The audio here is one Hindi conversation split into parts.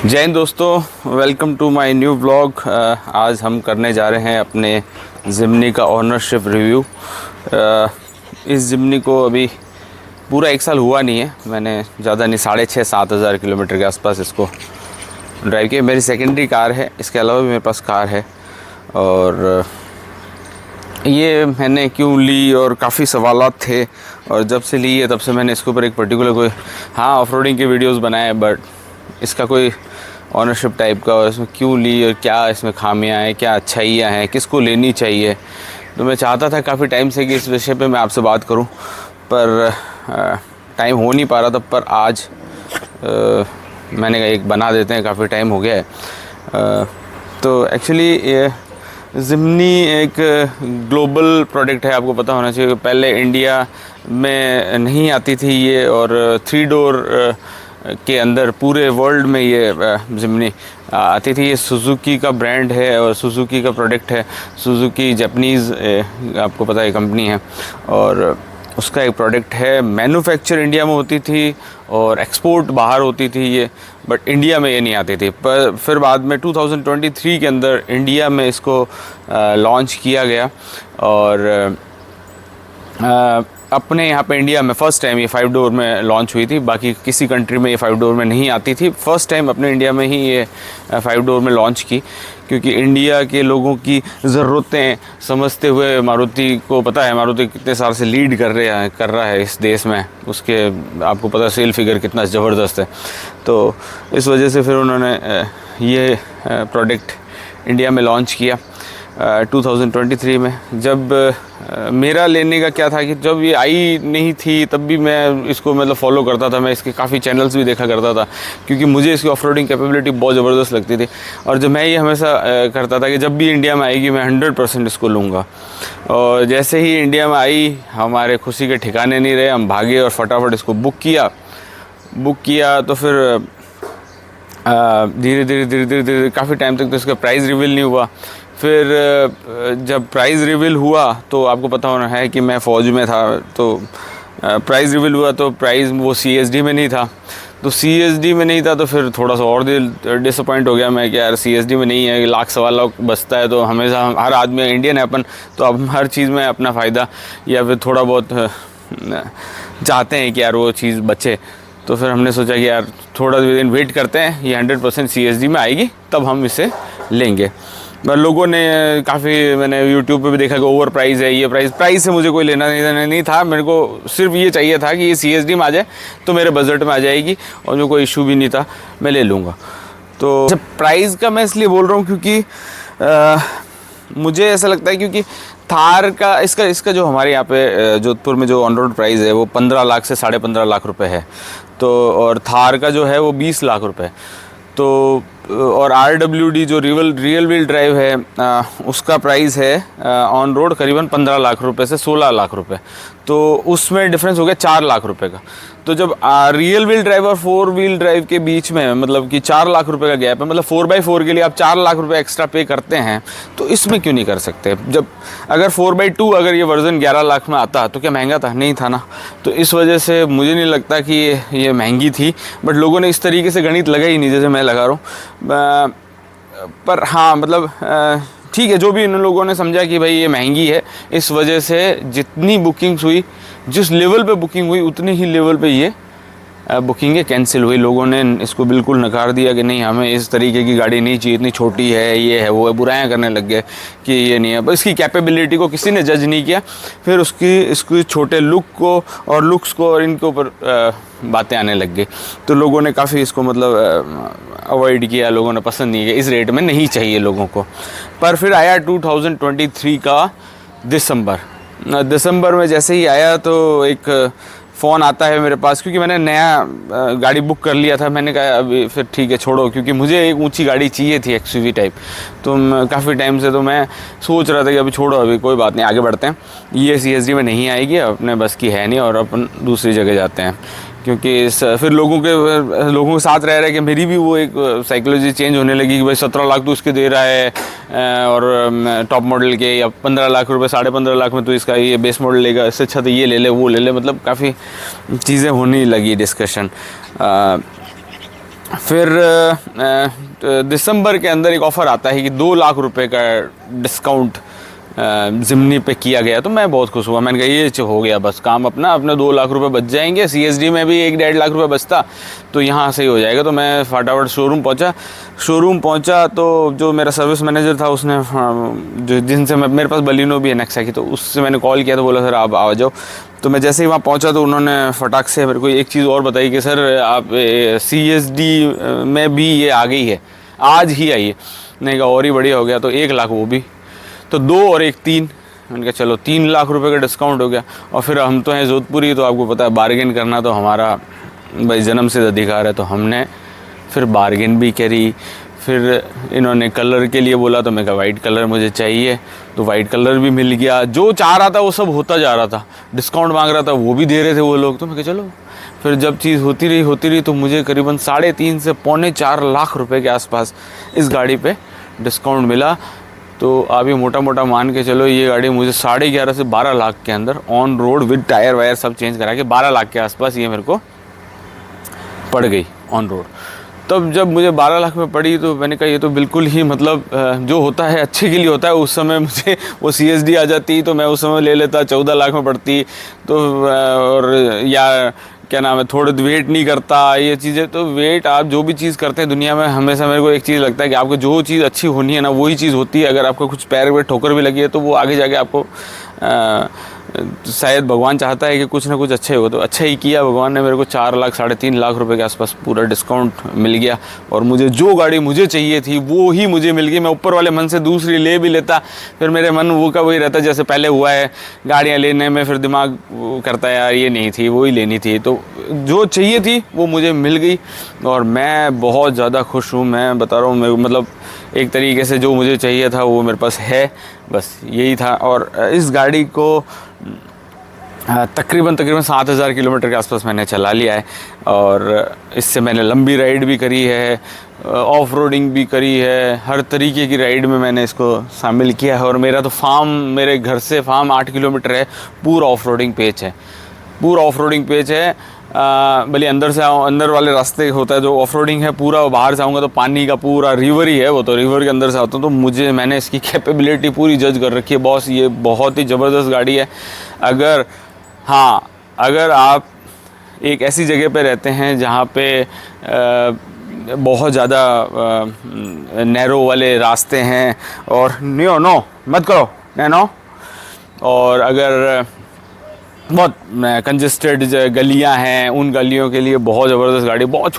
जय हिंद दोस्तों, welcome to my new blog. आज हम करने जा रहे हैं अपने ज़िमनी का ओनरशिप रिव्यू। इस ज़िमनी को अभी पूरा 1 साल हुआ नहीं है, मैंने ज़्यादा नहीं 6,500-7 हज़ार किलोमीटर के आसपास इसको ड्राइव किया। मेरी सेकेंडरी कार है, इसके अलावा भी मेरे पास कार है। और ये मैंने क्यों ली और काफ़ी सवालात थे, और जब से ली है तब से मैंने इसके ऊपर एक पर्टिकुलर कोई ऑफ रोडिंग के वीडियोज़ बनाए, बट इसका कोई ऑनरशिप टाइप का, और इसमें क्यों ली और क्या इसमें खामियां हैं, क्या अच्छाइयाँ हैं, किसको लेनी चाहिए। तो मैं चाहता था काफ़ी टाइम से कि इस विषय पे मैं आपसे बात करूं, पर टाइम हो नहीं पा रहा था। पर आज मैंने कहा एक बना देते हैं, काफ़ी टाइम हो गया है। तो एक्चुअली ये ज़िमनी एक ग्लोबल प्रोडक्ट है, आपको पता होना चाहिए। पहले इंडिया में नहीं आती थी ये, और 3 डोर के अंदर पूरे वर्ल्ड में ये ज़िमनी आती थी। ये सुजुकी का ब्रांड है और सुजुकी का प्रोडक्ट है। सुजुकी जापानीज़ आपको पता है कंपनी है, और उसका एक प्रोडक्ट है। मैन्युफैक्चर इंडिया में होती थी और एक्सपोर्ट बाहर होती थी ये, बट इंडिया में ये नहीं आती थी। पर फिर बाद में 2023 के अंदर इंडिया में इसको लॉन्च किया गया, और अपने यहाँ पे इंडिया में फ़र्स्ट टाइम ये 5 डोर में लॉन्च हुई थी। बाकी किसी कंट्री में ये 5 डोर में नहीं आती थी। फ़र्स्ट टाइम अपने इंडिया में ही ये 5 डोर में लॉन्च की, क्योंकि इंडिया के लोगों की ज़रूरतें समझते हुए मारुति को पता है मारुति कितने साल से लीड कर रहा है इस देश में। उसके आपको पता है सेल फिगर कितना ज़बरदस्त है। तो इस वजह से फिर उन्होंने ये प्रोडक्ट इंडिया में लॉन्च किया 2023 में। जब मेरा लेने का क्या था कि जब ये आई नहीं थी तब भी मैं इसको मतलब फॉलो करता था। मैं इसके काफ़ी चैनल्स भी देखा करता था, क्योंकि मुझे इसकी ऑफ रोडिंग कैपेबिलिटी बहुत ज़बरदस्त लगती थी। और जब मैं ये हमेशा करता था कि जब भी इंडिया में आएगी मैं 100% इसको लूँगा। और जैसे ही इंडिया में आई, हमारे खुशी के ठिकाने नहीं रहे, हम भागे और फटाफट इसको बुक किया। तो फिर धीरे धीरे काफ़ी टाइम तक तो इसका प्राइस रिवील नहीं हुआ। फिर जब प्राइस रिवील हुआ तो आपको पता होना है कि मैं फ़ौज में था, तो प्राइस रिवील हुआ तो प्राइस वो CSD में नहीं था। तो CSD में नहीं था तो फिर थोड़ा सा और डिसअपॉइंट हो गया मैं कि यार CSD में नहीं है, लाख सवा लाख बचता है। तो हमेशा हर आदमी इंडियन है अपन, तो अब हर चीज़ में अपना फ़ायदा या फिर थोड़ा बहुत चाहते हैं कि यार वो चीज़ बचे। तो फिर हमने सोचा कि यार थोड़ा दिन वेट करते हैं, ये 100% CSD में आएगी तब हम इसे लेंगे। लोगों ने काफ़ी, मैंने YouTube पे भी देखा कि ओवर प्राइस है ये प्राइस से मुझे कोई लेना नहीं था। मेरे को सिर्फ ये चाहिए था कि ये CSD में आ जाए तो मेरे बजट में आ जाएगी, और जो कोई इशू भी नहीं था, मैं ले लूँगा। तो जब प्राइस का मैं इसलिए बोल रहा हूँ क्योंकि मुझे ऐसा लगता है क्योंकि थार का इसका जो हमारे यहाँ पे जोधपुर में जो ऑन रोड प्राइस है वो 15 लाख से 15.5 लाख रुपए है। तो और थार का जो है वो 20 लाख रुपए। तो और RWD जो रियल व्हील ड्राइव है उसका प्राइस है ऑन रोड करीबन 15 लाख रुपए से 16 लाख रुपए। तो उसमें डिफरेंस हो गया 4 लाख रुपए का। तो जब रियल व्हील ड्राइव और 4 व्हील ड्राइव के बीच में मतलब कि 4 लाख रुपए का गैप है, मतलब 4x4 के लिए आप 4 लाख रुपए एक्स्ट्रा पे करते हैं, तो इसमें क्यों नहीं कर सकते? जब अगर 4x2 अगर ये वर्जन 11 लाख में आता तो क्या महंगा था? नहीं था ना। तो इस वजह से मुझे नहीं लगता कि ये महंगी थी, बट लोगों ने इस तरीके से गणित लगाई नहीं जैसे मैं लगा रहा हूँ। पर हाँ मतलब ठीक है, जो भी इन लोगों ने समझा कि भाई ये महंगी है, इस वजह से जितनी बुकिंग्स हुई, जिस लेवल पे बुकिंग हुई, उतनी ही लेवल पे ये बुकिंगें कैंसिल हुई। लोगों ने इसको बिल्कुल नकार दिया कि नहीं, हमें इस तरीके की गाड़ी नहीं चाहिए, इतनी छोटी है, ये है वो है, बुराइयां करने लग गए कि ये नहीं है। बस इसकी कैपेबिलिटी को किसी ने जज नहीं किया। फिर इसकी छोटे लुक को और लुक्स को और इनके ऊपर बातें आने लग गई। तो लोगों ने काफ़ी इसको मतलब अवॉइड किया, लोगों ने पसंद नहीं किया, इस रेट में नहीं चाहिए लोगों को। पर फिर आया 2023 का दिसंबर में जैसे ही आया तो एक फ़ोन आता है मेरे पास, क्योंकि मैंने नया गाड़ी बुक कर लिया था। मैंने कहा अभी फिर ठीक है छोड़ो, क्योंकि मुझे एक ऊंची गाड़ी चाहिए थी XUV टाइप। तो काफ़ी टाइम से तो मैं सोच रहा था कि अभी छोड़ो, अभी कोई बात नहीं, आगे बढ़ते हैं। ये CSD में नहीं आएगी, अपने बस की है नहीं, और अपन दूसरी जगह जाते हैं। क्योंकि फिर लोगों के साथ रह रहे कि मेरी भी वो एक साइकोलॉजी चेंज होने लगी कि भाई 17 लाख तो उसके दे रहा है और टॉप मॉडल के, या 15 लाख रुपए 15.5 लाख में तो इसका ये बेस मॉडल लेगा, इससे अच्छा तो ये ले ले वो ले ले। मतलब काफ़ी चीज़ें होने लगी डिस्कशन। फिर दिसंबर के अंदर एक ऑफ़र आता है कि 2 लाख रुपए का डिस्काउंट ज़िमनी पे किया गया, तो मैं बहुत खुश हुआ। मैंने कहा ये हो गया बस काम अपना, अपने 2 लाख रुपए बच जाएंगे। CSD में भी 1-1.5 लाख रुपए बचता, तो यहाँ से ही हो जाएगा। तो मैं फटाफट शोरूम पहुँचा। तो जो मेरा सर्विस मैनेजर था उसने जो जिनसे मेरे पास बलिनो भी है नेक्सा की, तो उससे मैंने कॉल किया तो बोला सर आप आ जाओ। तो मैं जैसे ही वहाँ पहुँचा तो उन्होंने फटाक से मेरे को एक चीज़ और बताई कि सर आप CSD में भी ये आ गई है, आज ही आई है। मैंने कहा और ही बढ़िया हो गया, तो 1 लाख वो भी, तो 2 और 1 3। मैंने कहा चलो 3 लाख रुपए का डिस्काउंट हो गया। और फिर हम तो हैं जोधपुरी, तो आपको पता है बार्गेन करना तो हमारा भाई जन्म से अधिकार है, तो हमने फिर बार्गेन भी करी। फिर इन्होंने कलर के लिए बोला, तो मैं कहा वाइट कलर मुझे चाहिए, तो वाइट कलर भी मिल गया। जो चाह रहा था वो सब होता जा रहा था, डिस्काउंट मांग रहा था वो भी दे रहे थे वो लोग। तो मैं कहा चलो। फिर जब चीज़ होती रही तो मुझे करीबन 3.5 से 3.25 लाख रुपए के आसपास इस गाड़ी पे डिस्काउंट मिला। तो आप ये मोटा मोटा मान के चलो, ये गाड़ी मुझे 11.5 से 12 लाख के अंदर on road with tyre wire सब चेंज करा के 12 लाख के आसपास ये मेरे को पड़ गई ऑन रोड। तब जब मुझे 12 लाख में पड़ी तो मैंने कहा ये तो बिल्कुल ही मतलब जो होता है अच्छे के लिए होता है। उस समय मुझे वो CSD आ जाती तो मैं उस समय ले लेता, 14 लाख में पड़ती तो, और या क्या नाम है, थोड़े वेट नहीं करता ये चीज़ें। तो वेट आप जो भी चीज़ करते हैं दुनिया में, हमेशा मेरे को एक चीज़ लगता है कि आपको जो चीज़ अच्छी होनी है ना वही चीज़ होती है। अगर आपको कुछ पैर में ठोकर भी लगी है तो वो आगे जाके आपको शायद भगवान चाहता है कि कुछ ना कुछ अच्छा ही हो, तो अच्छा ही किया भगवान ने। मेरे को 4 लाख 3.5 लाख रुपए के आसपास पूरा डिस्काउंट मिल गया, और मुझे जो गाड़ी मुझे चाहिए थी वो ही मुझे मिल गई। मैं ऊपर वाले मन से दूसरी ले भी लेता, फिर मेरे मन वो का वही रहता जैसे पहले हुआ है गाड़ियाँ लेने में, फिर दिमाग करता है यार ये नहीं थी वो ही लेनी थी। तो जो चाहिए थी वो मुझे मिल गई और मैं बहुत ज़्यादा खुश हूँ। मैं बता रहा हूँ, मतलब एक तरीके से जो मुझे चाहिए था वो मेरे पास है, बस यही था। और इस गाड़ी को तकरीबन 7,000 किलोमीटर के आसपास मैंने चला लिया है, और इससे मैंने लंबी राइड भी करी है, ऑफ रोडिंग भी करी है, हर तरीके की राइड में मैंने इसको शामिल किया है। और मेरा तो फार्म, मेरे घर से फार्म 8 किलोमीटर है, पूरा ऑफ रोडिंग पेच है, पूरा ऑफ रोडिंग पेच है। भले अंदर से आऊँ, अंदर वाले रास्ते होता है जो ऑफ रोडिंग है पूरा, बाहर से आऊँगा तो पानी का पूरा रिवर ही है वो, तो रिवर के अंदर से आता हूँ। तो मैंने इसकी कैपेबिलिटी पूरी जज कर रखी है बॉस, ये बहुत ही ज़बरदस्त गाड़ी है। अगर आप एक ऐसी जगह पे रहते हैं जहाँ पे बहुत ज़्यादा नैरो वाले रास्ते हैं, और नो मत करो नैनो, और अगर बहुत कंजेस्टेड गलियां हैं, उन गलियों के लिए बहुत ज़बरदस्त गाड़ी, बहुत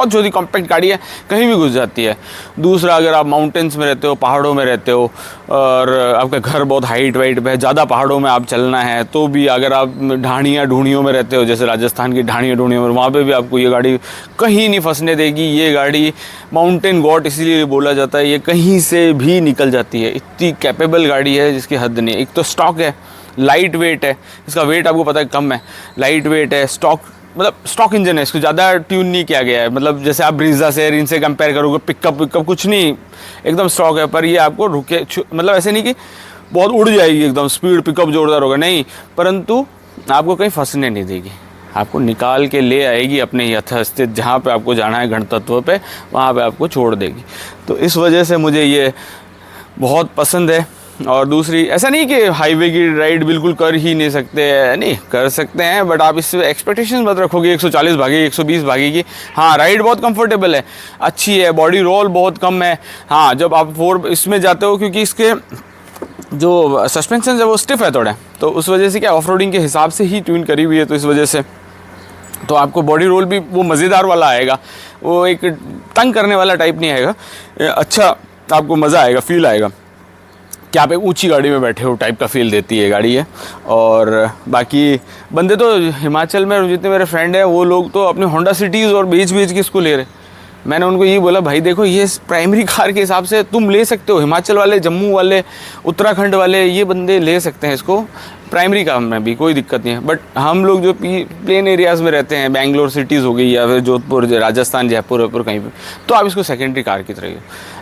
छोटी कॉम्पैक्ट गाड़ी है, कहीं भी घुस जाती है। दूसरा, अगर आप माउंटेन्स में रहते हो, पहाड़ों में रहते हो, और आपका घर बहुत हाइट वाइट पे है, ज़्यादा पहाड़ों में आप चलना है तो भी, अगर आप ढाणियों में रहते हो जैसे राजस्थान की ढूंढियों में, वहाँ पे भी आपको ये गाड़ी कहीं नहीं फंसने देगी। ये गाड़ी माउंटेन गॉड इसीलिए बोला जाता है, ये कहीं से भी निकल जाती है, इतनी कैपेबल गाड़ी है जिसकी हद नहीं है। एक तो स्टॉक है, लाइट वेट है, इसका वेट आपको पता है कम है, लाइट वेट है, स्टॉक इंजन है, इसको ज़्यादा ट्यून नहीं किया गया है। मतलब जैसे आप ब्रीजा से, इनसे कंपेयर करोगे, पिकअप कुछ नहीं, एकदम स्टॉक है। पर ये आपको रुके, मतलब ऐसे नहीं कि बहुत उड़ जाएगी एकदम, स्पीड पिकअप जोरदार होगा, नहीं, परंतु आपको कहीं फंसने नहीं देगी, आपको निकाल के ले आएगी अपने यथास्थित जहाँ पे आपको जाना है, गणतत्व पे, वहाँ पे आपको छोड़ देगी। तो इस वजह से मुझे ये बहुत पसंद है। और दूसरी, ऐसा नहीं कि हाईवे की राइड बिल्कुल कर ही नहीं सकते, नहीं कर सकते हैं, बट आप इससे एक्सपेक्टेशन मत रखोगे 140 भागेगी, 120 भागेगी। हाँ, राइड बहुत कंफर्टेबल है, अच्छी है, बॉडी रोल बहुत कम है। हाँ, जब आप इसमें जाते हो, क्योंकि इसके जो सस्पेंशन है वो स्टिफ है थोड़ा, तो उस वजह से क्या ऑफ रोडिंग के हिसाब से ही ट्यून करी हुई है, तो इस वजह से तो आपको बॉडी रोल भी वो मज़ेदार वाला आएगा, वो एक तंग करने वाला टाइप नहीं आएगा, अच्छा आपको मज़ा आएगा, फील आएगा कि आप एक ऊंची गाड़ी में बैठे हो टाइप का फील देती है गाड़ी है। और बाकी बंदे तो हिमाचल में जितने मेरे फ्रेंड हैं वो लोग तो अपने होंडा सिटीज़ और बेच के इसको ले रहे। मैंने उनको ये बोला, भाई देखो ये प्राइमरी कार के हिसाब से तुम ले सकते हो, हिमाचल वाले, जम्मू वाले, उत्तराखंड वाले, ये बंदे ले सकते हैं इसको प्राइमरी कार में भी, कोई दिक्कत नहीं है। बट हम लोग जो प्लेन एरियाज़ में रहते हैं, बेंगलोर सिटीज़ हो गई या फिर जोधपुर, राजस्थान, जयपुर वयपुर कहीं पर, तो आप इसको सेकेंडरी कार की तरह,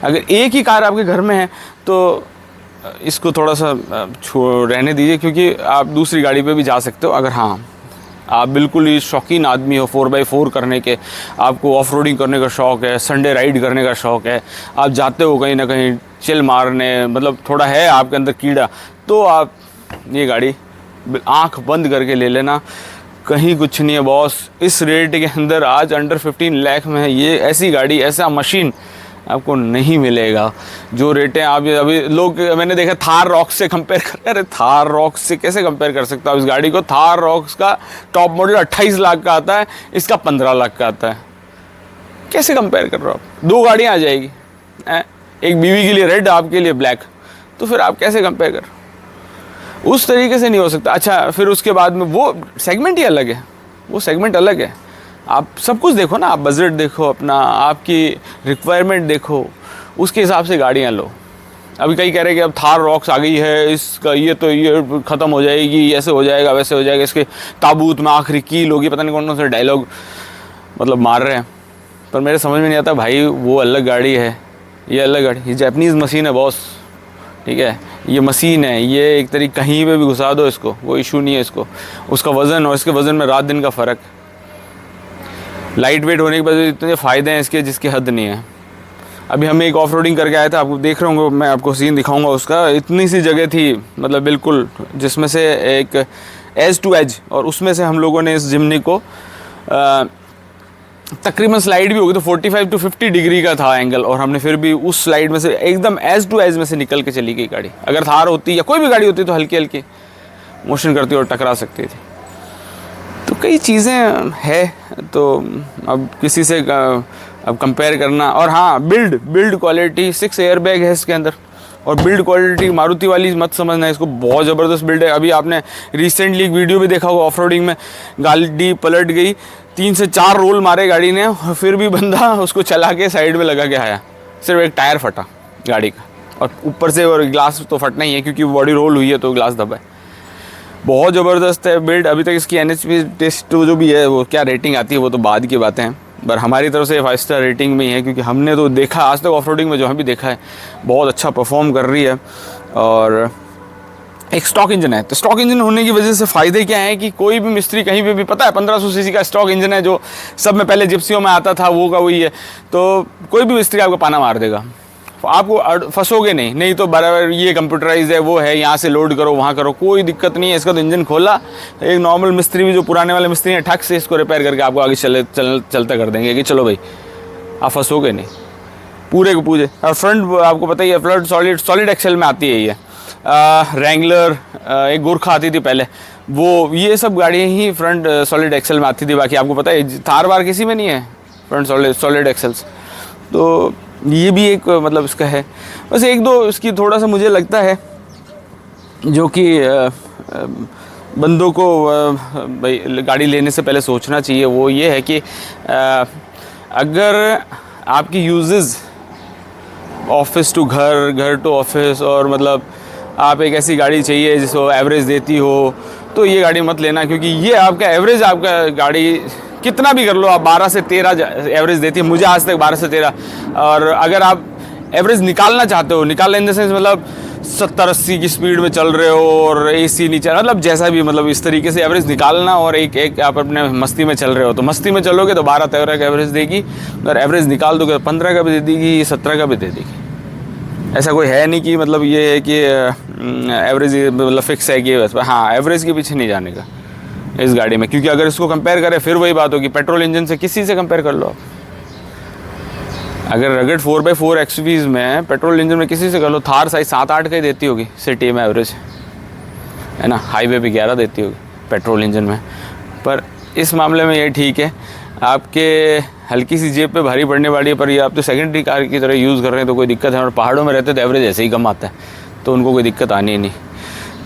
अगर एक ही कार आपके घर में है तो इसको थोड़ा सा रहने दीजिए, क्योंकि आप दूसरी गाड़ी पे भी जा सकते हो। अगर हाँ आप बिल्कुल ही शौकीन आदमी हो 4x4 करने के, आपको ऑफ रोडिंग करने का शौक़ है, संडे राइड करने का शौक़ है, आप जाते हो कहीं ना कहीं चिल मारने, मतलब थोड़ा है आपके अंदर कीड़ा, तो आप ये गाड़ी आंख बंद करके ले लेना। कहीं कुछ नहीं है बॉस, इस रेट के अंदर आज अंडर 15 लाख में है ये ऐसी गाड़ी, ऐसा मशीन आपको नहीं मिलेगा। जो रेटें आप अभी लोग, मैंने देखा थार रॉक्स से कंपेयर कर, अरे थार रॉक्स से कैसे कंपेयर कर सकता हूँ इस गाड़ी को? थार रॉक्स का टॉप मॉडल 28 लाख का आता है, इसका 15 लाख का आता है, कैसे कंपेयर कर रहे हो आप? 2 गाड़ियाँ आ जाएगी, एक बीवी के लिए रेड, आपके लिए ब्लैक, तो फिर आप कैसे कंपेयर कर? उस तरीके से नहीं हो सकता। अच्छा, फिर उसके बाद में वो सेगमेंट ही अलग है, वो सेगमेंट अलग है। आप सब कुछ देखो ना, आप बजट देखो अपना, आपकी रिक्वायरमेंट देखो, उसके हिसाब से गाड़ियाँ लो। अभी कई कह रहे हैं कि अब थार रॉक्स आ गई है, इसका ये तो ये ख़त्म हो जाएगी, ऐसे हो जाएगा वैसे हो जाएगा, इसके ताबूत में आखिरी कील होगी, पता नहीं कौन कौन से डायलॉग मतलब मार रहे हैं। पर मेरे समझ में नहीं आता भाई, वो अलग गाड़ी है, ये अलग गाड़ी, ये जापानीज़ मशीन है बॉस, ठीक है, ये मशीन है, ये एक तरीके कहीं पे भी घुसा दो इसको, वो इशू नहीं है इसको। उसका वज़न और इसके वज़न में रात दिन का फ़र्क, लाइट वेट होने के बाद इतने फ़ायदे हैं इसके जिसकी हद नहीं है। अभी हम एक ऑफ रोडिंग करके आए थे, आपको देख रहे होंगे, मैं आपको सीन दिखाऊंगा उसका। इतनी सी जगह थी मतलब बिल्कुल, जिसमें से एक एज टू एज, और उसमें से हम लोगों ने इस जिम्नी को तकरीबन स्लाइड भी होगी तो 45 to 50 डिग्री का था एंगल, और हमने फिर भी उस स्लाइड में से एकदम एज टू एज में से निकल के चली गई गाड़ी। अगर थार होती या कोई भी गाड़ी होती तो हल्की हल्की मोशन करती और टकरा सकती थी। तो कई चीज़ें हैं, तो अब किसी से अब कंपेयर करना। और हाँ, बिल्ड क्वालिटी, 6 एयर बैग है इसके अंदर, और बिल्ड क्वालिटी मारुति वाली मत समझना, इसको बहुत ज़बरदस्त बिल्ड है। अभी आपने रिसेंटली एक वीडियो भी देखा होगा, ऑफ रोडिंग में गाड़ी पलट गई, 3 से 4 रोल मारे गाड़ी ने, और फिर भी बंदा उसको चला के साइड में लगा के आया, सिर्फ एक टायर फटा गाड़ी का, और ऊपर से और ग्लास तो फटना ही है क्योंकि बॉडी रोल हुई है तो ग्लास दबा है। बहुत ज़बरदस्त है बिल्ड। अभी तक इसकी NHP टेस्ट जो भी है, वो क्या रेटिंग आती है वो तो बाद की बातें हैं, पर हमारी तरफ से 5 स्टार रेटिंग में ही है, क्योंकि हमने तो देखा आज तक ऑफ रोडिंग में जो हम भी देखा है, बहुत अच्छा परफॉर्म कर रही है। और एक स्टॉक इंजन है, तो स्टॉक इंजन होने की वजह से फ़ायदे क्या है कि कोई भी मिस्त्री कहीं पे भी, पता है 1500 सीसी का स्टॉक इंजन है, जो सब में पहले जिप्सियों में आता था, वो का वही है, तो कोई भी मिस्त्री आपको पाना मार देगा, आपको फंसोगे नहीं तो बराबर ये कंप्यूटराइज है, वो है, यहाँ से लोड करो वहाँ करो, कोई दिक्कत नहीं है। इसका तो इंजन खोला, एक नॉर्मल मिस्त्री भी जो पुराने वाले मिस्त्री हैं, ठक से इसको रिपेयर करके आपको आगे चलता कर देंगे कि चलो भाई, आप फंसोगे नहीं पूरे को पूरे। और फ्रंट आपको पता ही है, फ्रंट सॉलिड एक्सेल में आती है ये, रैंगलर, एक गोरखा आती थी पहले, वो ये सब गाड़ियाँ ही फ्रंट सॉलिड एक्सेल में आती थी। बाकी आपको पता है थार बार किसी में नहीं है फ्रंट सॉलिड एक्सेल्स, तो ये भी एक मतलब इसका है। बस एक दो इसकी थोड़ा सा मुझे लगता है जो कि बंदों को भाई गाड़ी लेने से पहले सोचना चाहिए, वो ये है कि अगर आपकी यूजेस ऑफिस टू घर, घर टू ऑफिस, और मतलब आप एक ऐसी गाड़ी चाहिए जिसको एवरेज देती हो, तो ये गाड़ी मत लेना, क्योंकि ये आपका एवरेज, आपका गाड़ी कितना भी कर लो आप 12 से 13 एवरेज देती है, मुझे आज तक 12 से 13। और अगर आप एवरेज निकालना चाहते हो, निकालना इन द सेंस मतलब 70-80 की स्पीड में चल रहे हो और AC नहीं चल, मतलब जैसा भी, मतलब इस तरीके से एवरेज निकालना, और एक आप अपने मस्ती में चल रहे हो, तो मस्ती में चलोगे तो 12-13 का एवरेज देगी, और एवरेज निकाल दोगे तो 15 का भी दे देगी, 17 का भी दे देगी। ऐसा कोई है नहीं कि मतलब ये है कि एवरेज मतलब फिक्स है कि बस, हाँ एवरेज के पीछे नहीं जाने का इस गाड़ी में, क्योंकि अगर इसको कंपेयर करें फिर वही बात होगी, पेट्रोल इंजन से किसी से कंपेयर कर लो आप। अगर रगड़ 4x4 XVs में पेट्रोल इंजन में किसी से कर लो, थार साइज 7-8 का ही देती होगी सिटी में एवरेज, है ना, हाईवे पे 11 देती होगी पेट्रोल इंजन में। पर इस मामले में ये ठीक है, आपके हल्की सी जेब पे भारी पड़ने वाली है, पर ये आप तो सेकेंडरी कार की तरह यूज़ कर रहे हैं तो कोई दिक्कत है। और पहाड़ों में रहते तो एवरेज ऐसे ही कम आता है, तो उनको कोई दिक्कत आनी ही नहीं।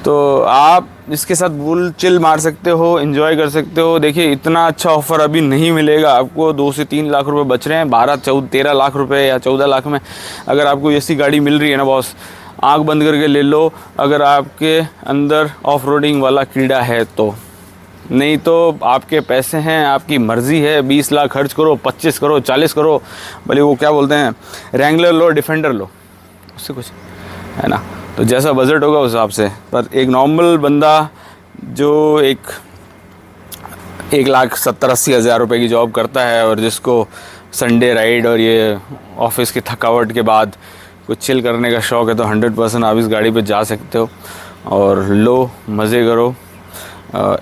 तो आप इसके साथ बुल चिल मार सकते हो, एंजॉय कर सकते हो। देखिए इतना अच्छा ऑफ़र अभी नहीं मिलेगा आपको, 2 से 3 लाख रुपए बच रहे हैं, 12-13 लाख रुपए या 14 लाख में अगर आपको ऐसी गाड़ी मिल रही है ना बॉस, आंख बंद करके ले लो, अगर आपके अंदर ऑफ रोडिंग वाला कीड़ा है तो। नहीं तो आपके पैसे हैं, आपकी मर्ज़ी है, 20 लाख खर्च करो, 25 करो, 40 करो, भले वो क्या बोलते हैं, रैंगलर लो, डिफेंडर लो, उससे कुछ है ना, तो जैसा बजट होगा उस हिसाब से। पर एक नॉर्मल बंदा जो एक 1,70,80,000 रुपये की जॉब करता है और जिसको संडे राइड और ये ऑफिस की थकावट के बाद कुछ चिल करने का शौक़ है तो 100% आप इस गाड़ी पे जा सकते हो और लो मज़े करो,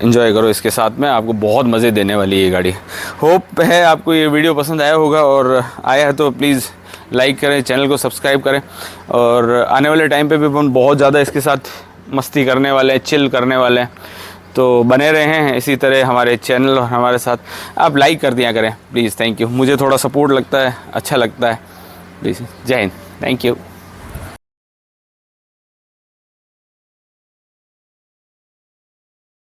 इन्जॉय करो इसके साथ में। आपको बहुत मज़े देने वाली है ये गाड़ी। होप है आपको ये वीडियो पसंद आया होगा, और आया है तो प्लीज़ लाइक करें, चैनल को सब्सक्राइब करें। और आने वाले टाइम पे भी हम बहुत ज़्यादा इसके साथ मस्ती करने वाले हैं, चिल करने वाले हैं, तो बने रहे हैं इसी तरह हमारे चैनल और हमारे साथ। आप लाइक कर दिया करें प्लीज़, थैंक यू। मुझे थोड़ा सपोर्ट लगता है, अच्छा लगता है। प्लीज़, जय हिंद, थैंक यू।